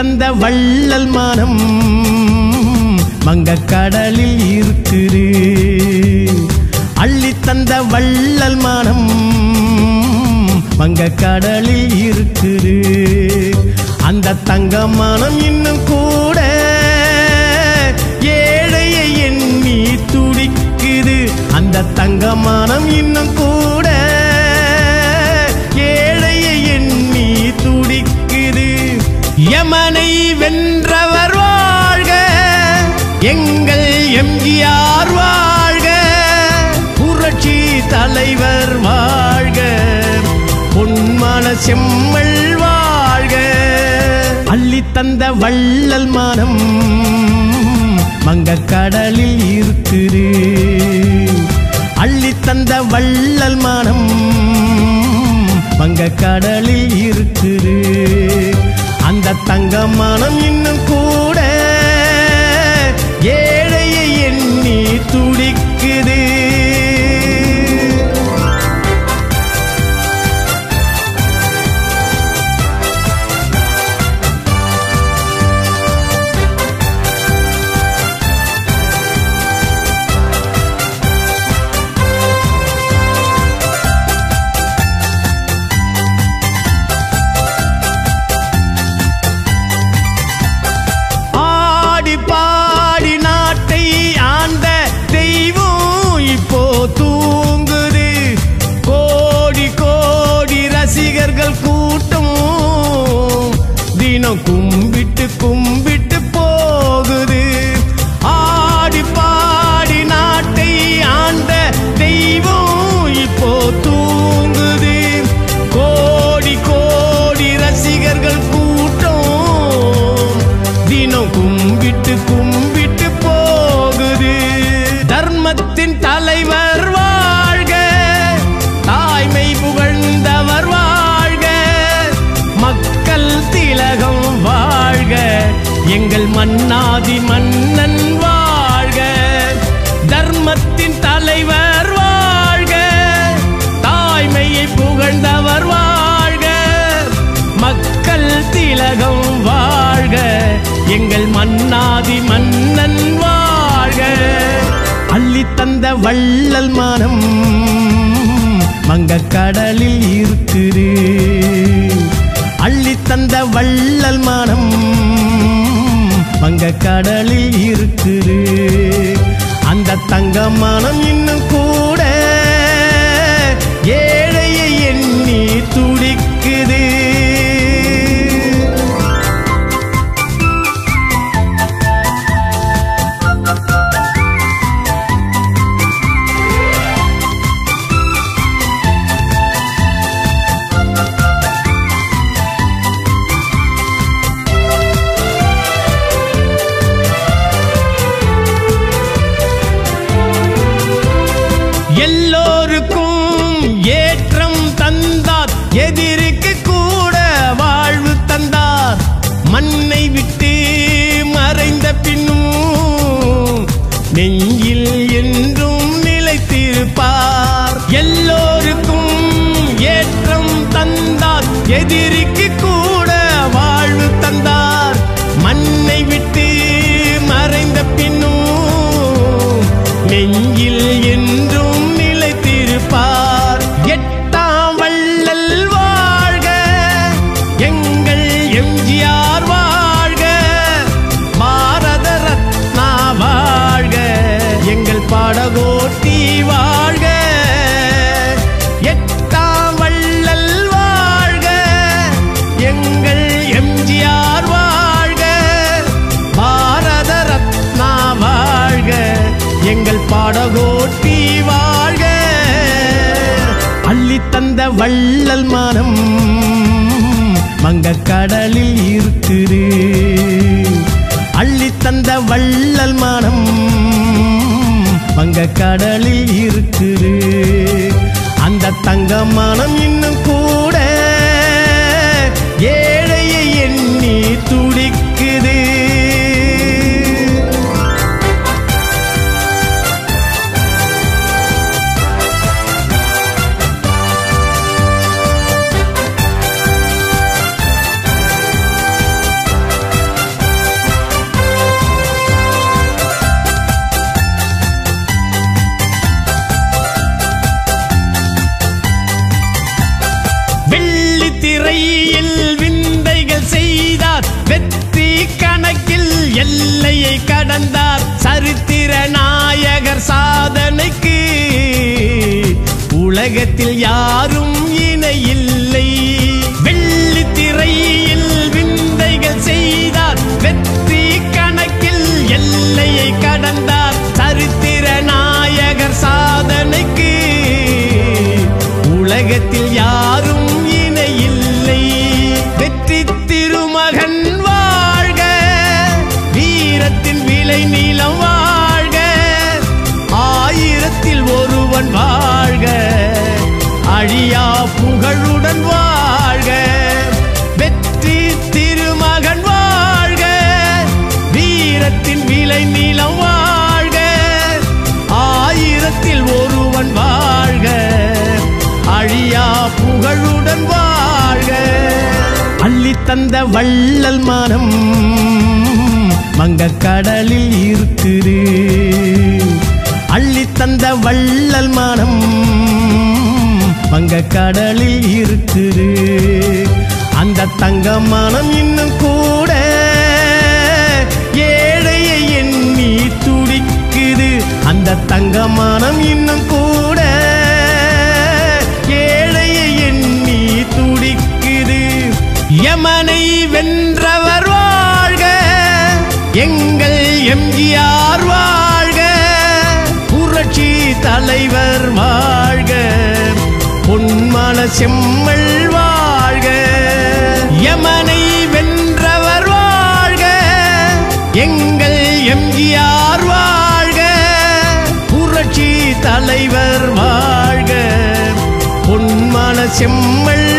தந்த வள்ளல் மனம் வங்கக் கடலில் இருக்குது. அள்ளி தந்த வள்ளல் மனம் வங்கக் கடலில் இருக்குது. அந்த தங்க மனம் இன்னும் கூட ஏழையை எண்ணி துடிக்குது. அந்த தங்க மனம் இன்னும் கூட ஏழையை எண்ணி துடிக்குது. யமனை வென்றவர் வாழ்க, எங்கள் எம்ஜிஆர் வாழ்க, புரட்சி தலைவர் வாழ்க, பொன்மன செம்மல் வாழ்க. அள்ளி தந்த வள்ளல் மனம் வங்கக் கடலில் இருக்குது. அள்ளி தந்த வள்ளல் மனம் வங்கக் கடலில் இருக்குது. அந்த தங்க மனம் இன்னும் கூட ஏழையை எண்ணி துடிக்குது. தூங்குது கோடி கோடி ரசிகர்கள் கூட்டம் தினம் கும்பிட்டு கும்பிட்டு போகுது. ஆடி பாடி நாட்டை ஆண்ட தெய்வம் இப்போ தூங்குது. கோடி கோடி ரசிகர்கள் கூட்டம் தினம் கும்பிட்டு கும்பிட்டு போகுது. தர்மத்தின் தலைவர் வாழ்க, தாய்மை புகழ்ந்தவர் வாழ்க, மக்கள் திலகம் வாழ்க, எங்கள் மன்னாதி மன்னன் வாழ்க. தர்மத்தின் தலைவர் வாழ்க, தாய்மையை புகழ்ந்தவர் வாழ்க, மக்கள் திலகம் வாழ்க, எங்கள் மன்னாதி மன்னன் வாழ்க. அள்ளி தந்த வள்ளல் மனம் வங்கக் கடலில் இருக்குது. அள்ளி தந்த வள்ளல் மனம் வங்கக் கடலில் இருக்குது. அந்த தங்க மனம் இன்னும் கூட ஏழையை எண்ணி துடிக்குது. எல்லோருக்கும் ஏற்றம் தந்தார், எதிரிக்கு கூட வாழ்வு தந்தார். மண்ணை விட்டு மறைந்த பின்னும் நெஞ்சில் என்றும் நிலைத்திருப்பார். எல்லோருக்கும் ஏற்றம் தந்தார், எதிரிக்கு கூட வாழ்வு தந்தார். மண்ணை விட்டு மறைந்த பின்னும் நெஞ்சில் என்றும் நிலைத்திருப்பார். எட்டாம் வள்ளல் வாழ்க, எங்கள் எம்ஜிஆர் வாழ்க, பாரத ரத்னா வாழ்க, எங்கள் படகோட்டி வாழ்க. எட்டாம் வள்ளல் வாழ்க, எங்கள் எம்ஜிஆர் வாழ்க, பாரத ரத்னா வாழ்க, எங்கள் படகோட்டி வாழ்க. அள்ளி தந்த வள்ளல் மனம் வங்கக் கடலில் இருக்குது. அள்ளி தந்த வள்ளல் மனம் வங்கக் கடலில் இருக்குது. அந்த தங்க மனம் இன்னும் கூட ஏழையை எண்ணி துடிக்குது. உலகத்தில் யாரும் இணையில்லை. வெள்ளி திரையில் விந்தைகள் செய்தார், வெற்றி கணக்கில் எல்லையை கடந்தார். சரித்திர நாயகர் சாதனைக்கு உலகத்தில் யாரும் இணையில்லை. வெற்றி திருமகன் வாழ்க, வீரத்தின் விளை நீளம் வாழ்க, ஆயிரத்தில் ஒருவன் வாழ்க, அழியா புகழுடன் வாழ்க. வெற்றி திருமகன் வாழ்க, வீரத்தின் விளை நீளம் வாழ்க, ஆயிரத்தில் ஒருவன் வாழ்க, அழியா புகழுடன் வாழ்க. அள்ளி தந்த வள்ளல் மனம் வங்கக்கடலில் இருக்குது. அள்ளி தந்த வள்ளல் மனம் வங்கக்கடலில் இருக்குது. அந்த தங்க மனம் இன்னும் கூட ஏழையை எண்ணி துடிக்குது. அந்த தங்க மனம் இன்னும் கூட ஏழையை எண்ணி துடிக்குது. யமனை வென்றவர் வாழ்க, எங்கள் எம்ஜிஆர் வாழ்க, புரட்சி தலைவர் வாழ்க, பொன்மன செம்மல் வாழ்க. யமனை வென்றவர் வாழ்க, எங்கள் எம்ஜிஆர் வாழ்க, புரட்சி தலைவர் வாழ்க, பொன்மன செம்மல்